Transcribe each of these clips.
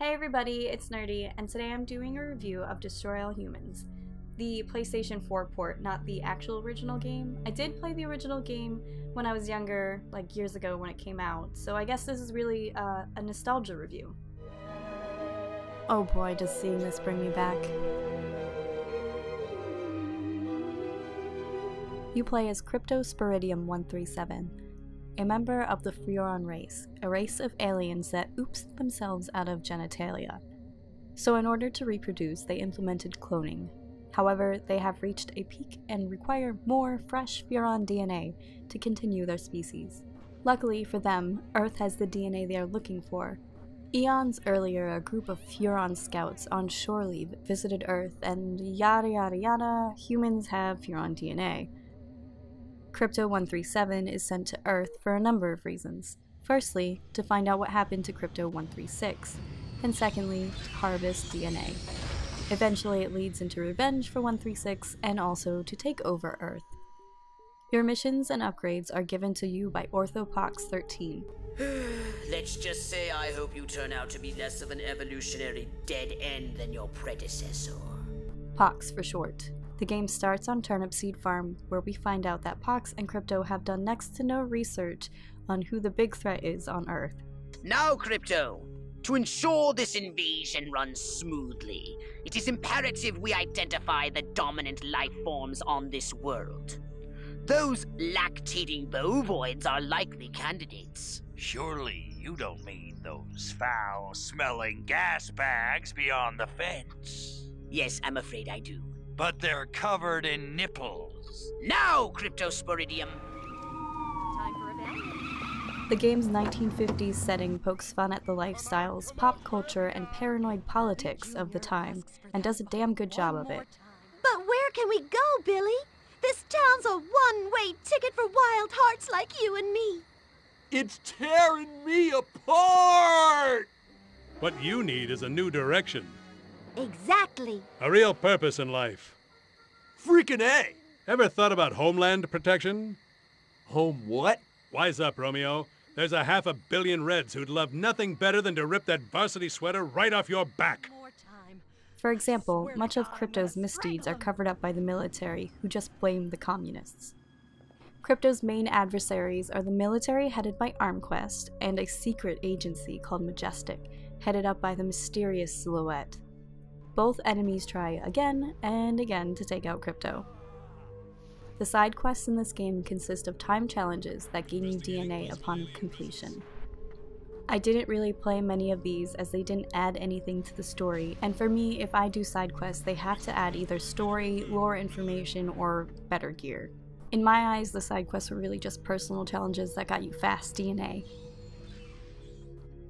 Hey everybody, it's Nerdy, and today I'm doing a review of Destroy All Humans, the PlayStation 4 port, not the actual original game. I did play the original game when I was younger, like years ago when it came out, so I guess this is really a nostalgia review. Oh boy, does seeing this bring me back. You play as Cryptosporidium 137. A member of the Furon race, a race of aliens that oops themselves out of genitalia. So in order to reproduce, they implemented cloning. However, they have reached a peak and require more fresh Furon DNA to continue their species. Luckily for them, Earth has the DNA they are looking for. Eons earlier, a group of Furon scouts on shore leave visited Earth and yada yada yada, humans have Furon DNA. Crypto-137 is sent to Earth for a number of reasons. Firstly, to find out what happened to Crypto-136, and secondly, to harvest DNA. Eventually it leads into revenge for 136 and also to take over Earth. Your missions and upgrades are given to you by Orthopox 13. Let's just say I hope you turn out to be less of an evolutionary dead end than your predecessor. Pox for short. The game starts on Turnip Seed Farm, where we find out that Pox and Crypto have done next to no research on who the big threat is on Earth. Now, Crypto, to ensure this invasion runs smoothly, it is imperative we identify the dominant life forms on this world. Those lactating bovoids are likely candidates. Surely you don't mean those foul-smelling gas bags beyond the fence. Yes, I'm afraid I do. But they're covered in nipples. Now, Cryptosporidium! Time for revenge. The game's 1950s setting pokes fun at the lifestyles, pop culture, and paranoid politics of the time, and does a damn good job of it. But where can we go, Billy? This town's a one-way ticket for wild hearts like you and me. It's tearing me apart! What you need is a new direction. Exactly. A real purpose in life. Freaking A! Ever thought about homeland protection? Home what? Wise up, Romeo. There's a 500 million Reds who'd love nothing better than to rip that varsity sweater right off your back. More time. For example, much of Crypto's misdeeds are covered up by the military, who just blame the communists. Crypto's main adversaries are the military headed by Armquest, and a secret agency called Majestic, headed up by the mysterious Silhouette. Both enemies try again and again to take out Crypto. The side quests in this game consist of time challenges that gain you DNA upon completion. I didn't really play many of these as they didn't add anything to the story, and for me, if I do side quests, they have to add either story, lore information, or better gear. In my eyes, the side quests were really just personal challenges that got you fast DNA.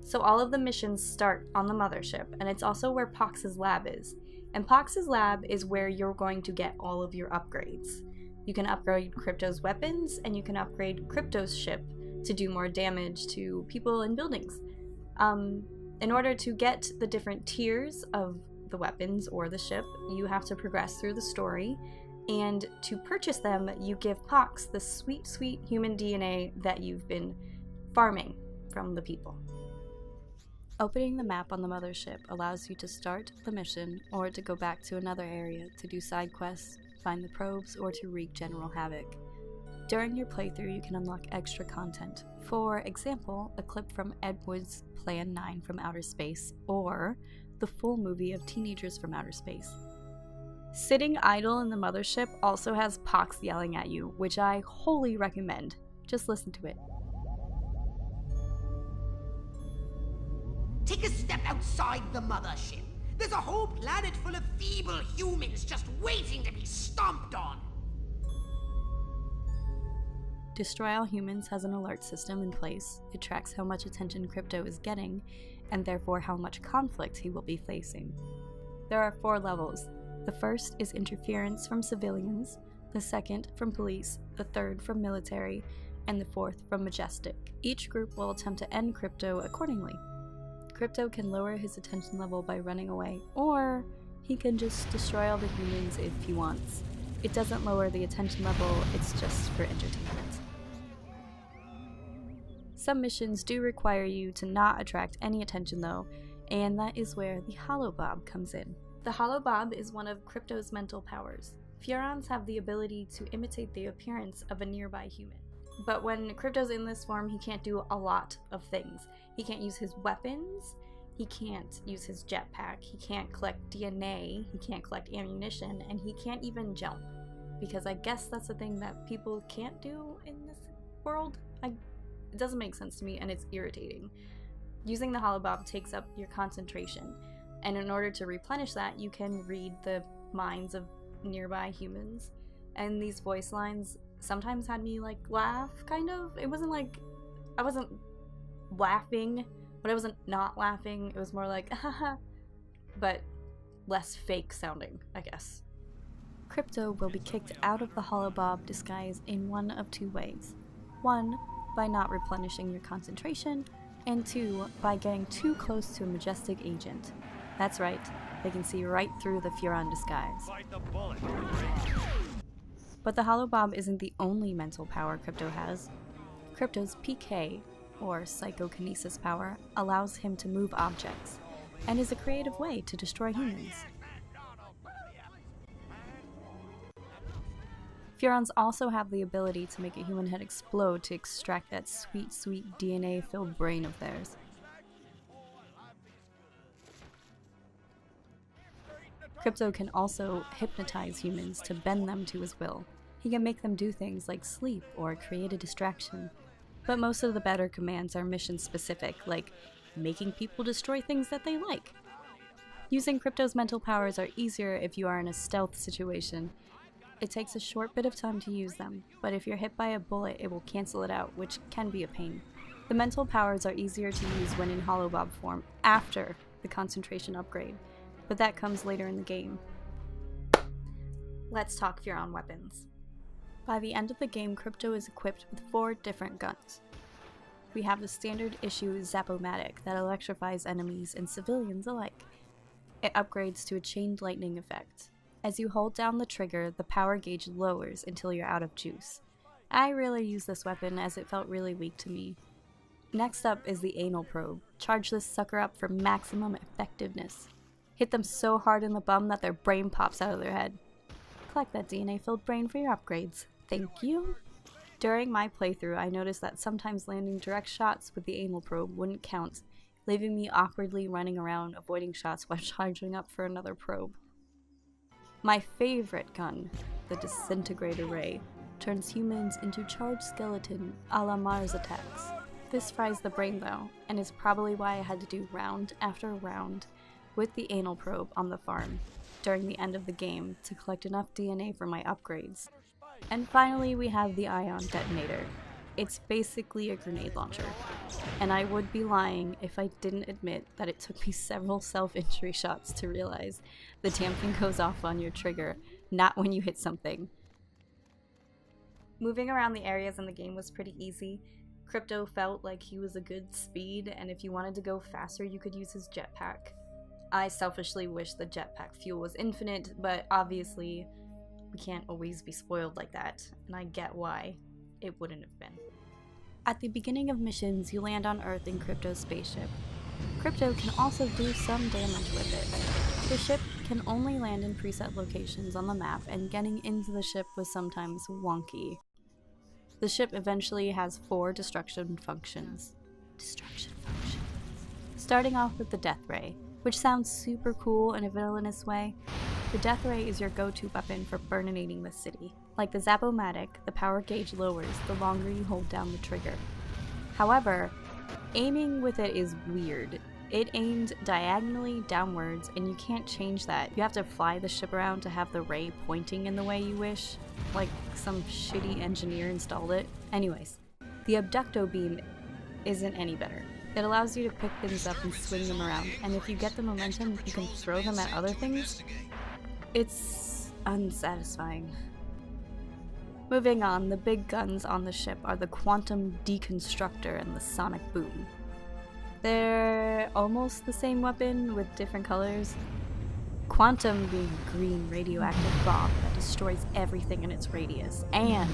So all of the missions start on the mothership, and it's also where Pox's lab is. And Pox's lab is where you're going to get all of your upgrades. You can upgrade Crypto's weapons, and you can upgrade Crypto's ship to do more damage to people and buildings. In order to get the different tiers of the weapons or the ship, you have to progress through the story, and to purchase them, you give Pox the sweet, sweet human DNA that you've been farming from the people. Opening the map on the mothership allows you to start the mission or to go back to another area to do side quests, find the probes, or to wreak general havoc. During your playthrough, you can unlock extra content. For example, a clip from Ed Wood's Plan 9 from Outer Space, or the full movie of Teenagers from Outer Space. Sitting idle in the mothership also has Pox yelling at you, which I wholly recommend. Just listen to it. Take a step outside the mothership. There's a whole planet full of feeble humans just waiting to be stomped on. Destroy All Humans has an alert system in place. It tracks how much attention Crypto is getting, and therefore how much conflict he will be facing. There are 4 levels. The first is interference from civilians, the second from police, the third from military, and the fourth from Majestic. Each group will attempt to end Crypto accordingly. Crypto can lower his attention level by running away, or he can just destroy all the humans if he wants. It doesn't lower the attention level, it's just for entertainment. Some missions do require you to not attract any attention though, And that is where the Holobob comes in. The Holobob is one of Crypto's mental powers. Furons have the ability to imitate the appearance of a nearby human. But when Crypto's in this form, he can't do a lot of things. He can't use his weapons, he can't use his jetpack, he can't collect DNA, he can't collect ammunition, and he can't even jump. Because I guess that's the thing that people can't do in this world. It doesn't make sense to me, and it's irritating. Using the Holobob takes up your concentration, and in order to replenish that, you can read the minds of nearby humans. And these voice lines sometimes had me like laugh, kind of. It wasn't like, I wasn't laughing, but I wasn't not laughing. It was more like, haha, but less fake sounding, I guess. Crypto will be kicked out of the Holobob disguise in one of two ways. One, by not replenishing your concentration, and two, by getting too close to a majestic agent. That's right, they can see right through the Furon disguise. But the Holobob isn't the only mental power Crypto has. Crypto's PK, or psychokinesis power, allows him to move objects, and is a creative way to destroy humans. Furons also have the ability to make a human head explode to extract that sweet, sweet DNA-filled brain of theirs. Crypto can also hypnotize humans to bend them to his will. He can make them do things like sleep or create a distraction. But most of the better commands are mission-specific, like making people destroy things that they like. Using Crypto's mental powers are easier if you are in a stealth situation. It takes a short bit of time to use them, but if you're hit by a bullet, it will cancel it out, which can be a pain. The mental powers are easier to use when in Holobob form, after the concentration upgrade, but that comes later in the game. Let's talk Furon weapons. By the end of the game, Crypto is equipped with 4 different guns. We have the standard issue Zap-O-Matic that electrifies enemies and civilians alike. It upgrades to a chained lightning effect. As you hold down the trigger, the power gauge lowers until you're out of juice. I really use this weapon as it felt really weak to me. Next up is the anal probe. Charge this sucker up for maximum effectiveness. Hit them so hard in the bum that their brain pops out of their head. Collect that DNA-filled brain for your upgrades. Thank you. During my playthrough, I noticed that sometimes landing direct shots with the anal probe wouldn't count, leaving me awkwardly running around avoiding shots while charging up for another probe. My favorite gun, the Disintegrator Ray, turns humans into charged skeleton a la Mars attacks. This fries the brain though, and is probably why I had to do round after round with the anal probe on the farm during the end of the game to collect enough DNA for my upgrades. And finally we have the Ion Detonator. It's basically a grenade launcher, and I would be lying if I didn't admit that it took me several self-injury shots to realize the damn thing goes off on your trigger, not when you hit something. Moving around the areas in the game was pretty easy. Crypto felt like he was a good speed, and if you wanted to go faster you could use his jetpack. I selfishly wish the jetpack fuel was infinite, but obviously we can't always be spoiled like that, and I get why it wouldn't have been. At the beginning of missions, you land on Earth in Crypto's spaceship. Crypto can also do some damage with it. The ship can only land in preset locations on the map, and getting into the ship was sometimes wonky. The ship eventually has 4 destruction functions. Starting off with the Death Ray, which sounds super cool in a villainous way. The Death Ray is your go-to weapon for burninating the city. Like the Zap-O-Matic, the power gauge lowers the longer you hold down the trigger. However, aiming with it is weird. It aimed diagonally downwards, and you can't change that. You have to fly the ship around to have the ray pointing in the way you wish, like some shitty engineer installed it. Anyways, the Abducto Beam isn't any better. It allows you to pick things up and swing them around, and if you get the momentum, you can throw them at other things. It's unsatisfying. Moving on, the big guns on the ship are the Quantum Deconstructor and the Sonic Boom. They're almost the same weapon with different colors. Quantum being a green radioactive bomb that destroys everything in its radius, and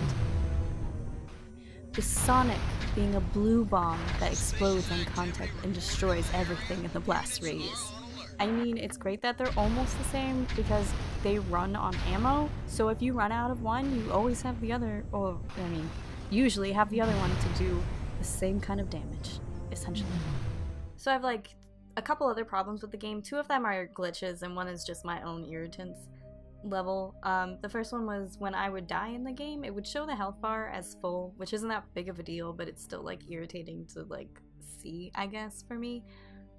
with Sonic being a blue bomb that explodes on contact and destroys everything in the blast rays. I mean, it's great that they're almost the same because they run on ammo, so if you run out of one, you always have the other, or I mean, usually have the other one to do the same kind of damage, essentially. So I have like a couple other problems with the game. 2 of them are glitches and 1 is just my own irritants level. The first one was when I would die in the game, it would show the health bar as full, which isn't that big of a deal, but it's still like irritating to like see, I guess, for me.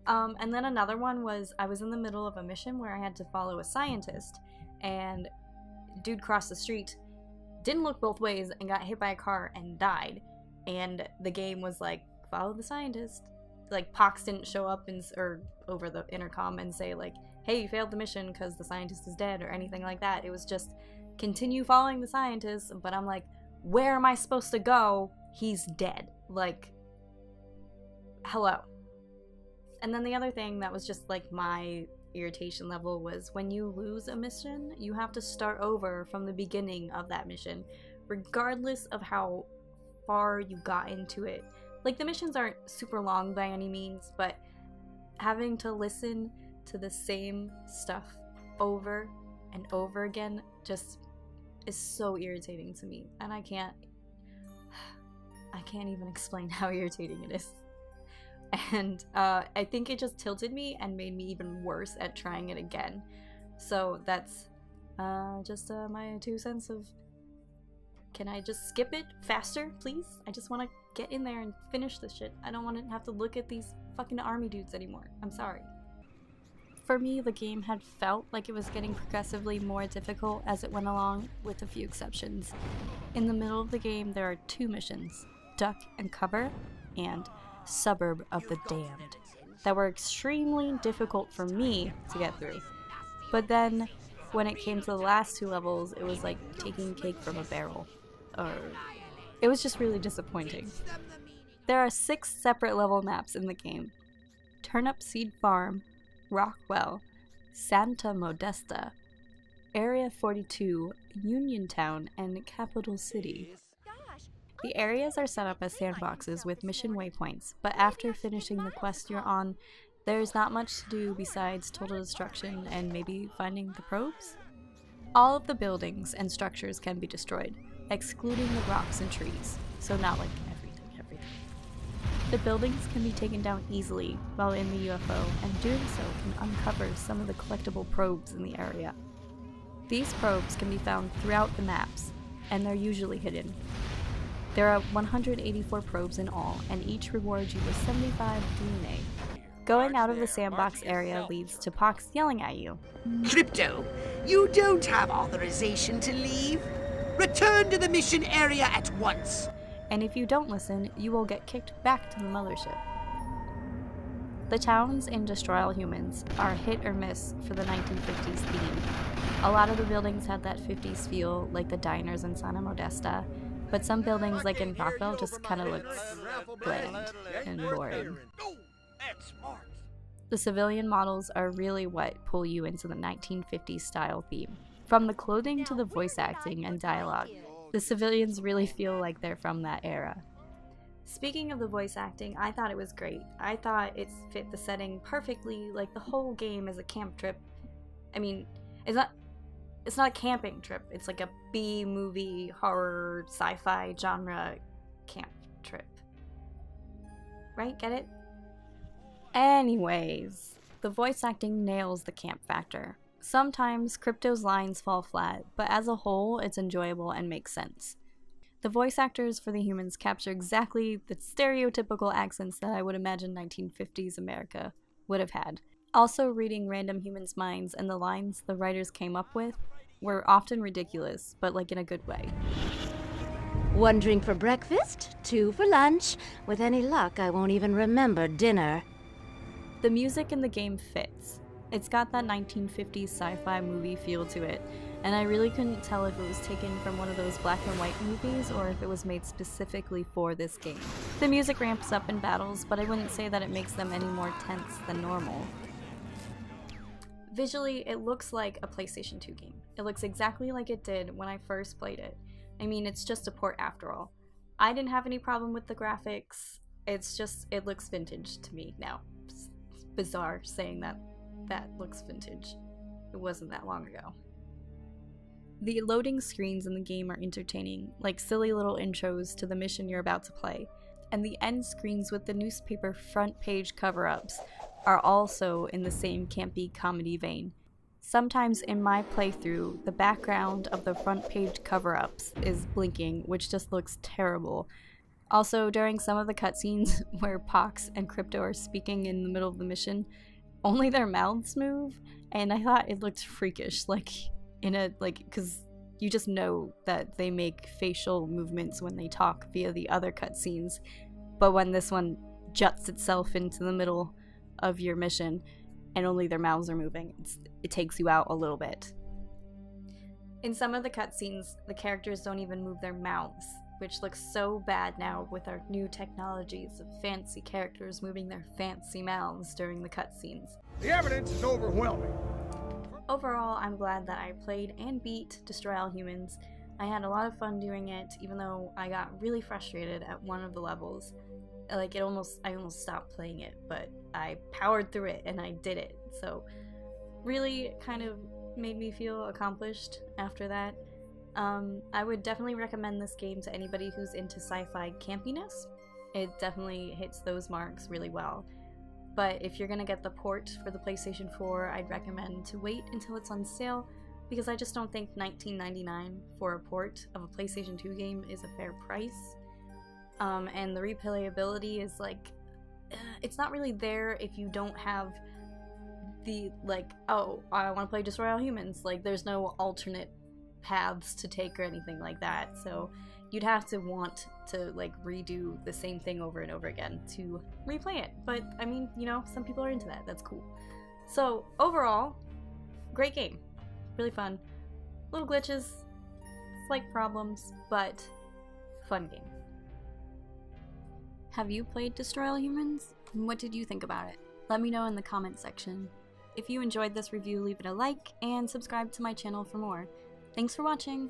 And then another one was I was in the middle of a mission where I had to follow a scientist, and dude crossed the street, didn't look both ways, and got hit by a car and died. And the game was like, follow the scientist. Like, Pox didn't show up or over the intercom and say like, hey, you failed the mission because the scientist is dead or anything like that. It was just continue following the scientist, but I'm like, where am I supposed to go? He's dead. Like, hello. And then the other thing that was just like my irritation level was when you lose a mission, you have to start over from the beginning of that mission, regardless of how far you got into it. Like, the missions aren't super long by any means, but having to listen to the same stuff over and over again just is so irritating to me, and I can't even explain how irritating it is. And I think it just tilted me and made me even worse at trying it again. So that's just my 2 cents of, can I just skip it faster, please? I just want to get in there and finish this shit. I don't want to have to look at these fucking army dudes anymore. I'm sorry. For me, the game had felt like it was getting progressively more difficult as it went along, with a few exceptions. In the middle of the game, there are 2 missions, Duck and Cover, and Suburb of the Damned, that were extremely difficult for me to get through. But then, when it came to the last 2 levels, it was like taking cake from a barrel. It was just really disappointing. There are 6 separate level maps in the game: Turnip Seed Farm, Rockwell, Santa Modesta, Area 42, Uniontown, and Capital City. The areas are set up as sandboxes with mission waypoints, but after finishing the quest you're on, there's not much to do besides total destruction and maybe finding the probes? All of the buildings and structures can be destroyed, excluding the rocks and trees, so not like everything. The buildings can be taken down easily while in the UFO, and doing so can uncover some of the collectible probes in the area. These probes can be found throughout the maps, and they're usually hidden. There are 184 probes in all, and each rewards you with 75 DNA. Going out of the sandbox area leads to Pox yelling at you. Crypto, you don't have authorization to leave. Return to the mission area at once. And if you don't listen, you will get kicked back to the mothership. The towns in Destroy All Humans are hit or miss for the 1950s theme. A lot of the buildings had that 50s feel, like the diners in Santa Modesta, but some buildings, like in Rockwell, just kind of look bland and boring. The civilian models are really what pull you into the 1950s style theme. From the clothing to the voice acting and dialogue, the civilians really feel like they're from that era. Speaking of the voice acting, I thought it was great. I thought it fit the setting perfectly, like the whole game is a camp trip. I mean, it's not a camping trip, it's like a B-movie, horror, sci-fi genre camp trip. Right? Get it? Anyways, the voice acting nails the camp factor. Sometimes Crypto's lines fall flat, but as a whole, it's enjoyable and makes sense. The voice actors for the humans capture exactly the stereotypical accents that I would imagine 1950s America would have had. Also, reading random humans' minds and the lines the writers came up with were often ridiculous, but like in a good way. 1 drink for breakfast, 2 for lunch. With any luck, I won't even remember dinner. The music in the game fits. It's got that 1950s sci-fi movie feel to it, and I really couldn't tell if it was taken from one of those black and white movies or if it was made specifically for this game. The music ramps up in battles, but I wouldn't say that it makes them any more tense than normal. Visually, it looks like a PlayStation 2 game. It looks exactly like it did when I first played it. I mean, it's just a port after all. I didn't have any problem with the graphics. It's just, it looks vintage to me now. It's bizarre saying that looks vintage. It wasn't that long ago. The loading screens in the game are entertaining, like silly little intros to the mission you're about to play, and the end screens with the newspaper front page cover-ups are also in the same campy comedy vein. Sometimes in my playthrough, the background of the front page cover-ups is blinking, which just looks terrible. Also, during some of the cutscenes where Pox and Crypto are speaking in the middle of the mission, only their mouths move, and I thought it looked freakish, because you just know that they make facial movements when they talk via the other cutscenes, but when this one juts itself into the middle of your mission and only their mouths are moving, it takes you out a little bit. In some of the cutscenes, the characters don't even move their mouths, which looks so bad now with our new technologies of fancy characters moving their fancy mouths during the cutscenes. The evidence is overwhelming. Overall, I'm glad that I played and beat Destroy All Humans. I had a lot of fun doing it, even though I got really frustrated at one of the levels. I almost stopped playing it, but I powered through it and I did it. So really kind of made me feel accomplished after that. I would definitely recommend this game to anybody who's into sci-fi campiness. It definitely hits those marks really well. But if you're gonna get the port for the PlayStation 4, I'd recommend to wait until it's on sale, because I just don't think $19.99 for a port of a PlayStation 2 game is a fair price. And the replayability is it's not really there if you don't have the, oh, I want to play Destroy All Humans. There's no alternate paths to take or anything like that, so you'd have to want to redo the same thing over and over again to replay it. But I mean, some people are into that. That's cool. So overall, great game, really fun. Little glitches, slight problems, but fun game. Have you played Destroy All Humans? And what did you think about it? Let me know in the comment section. If you enjoyed this review, leave it a like and subscribe to my channel for more. Thanks for watching!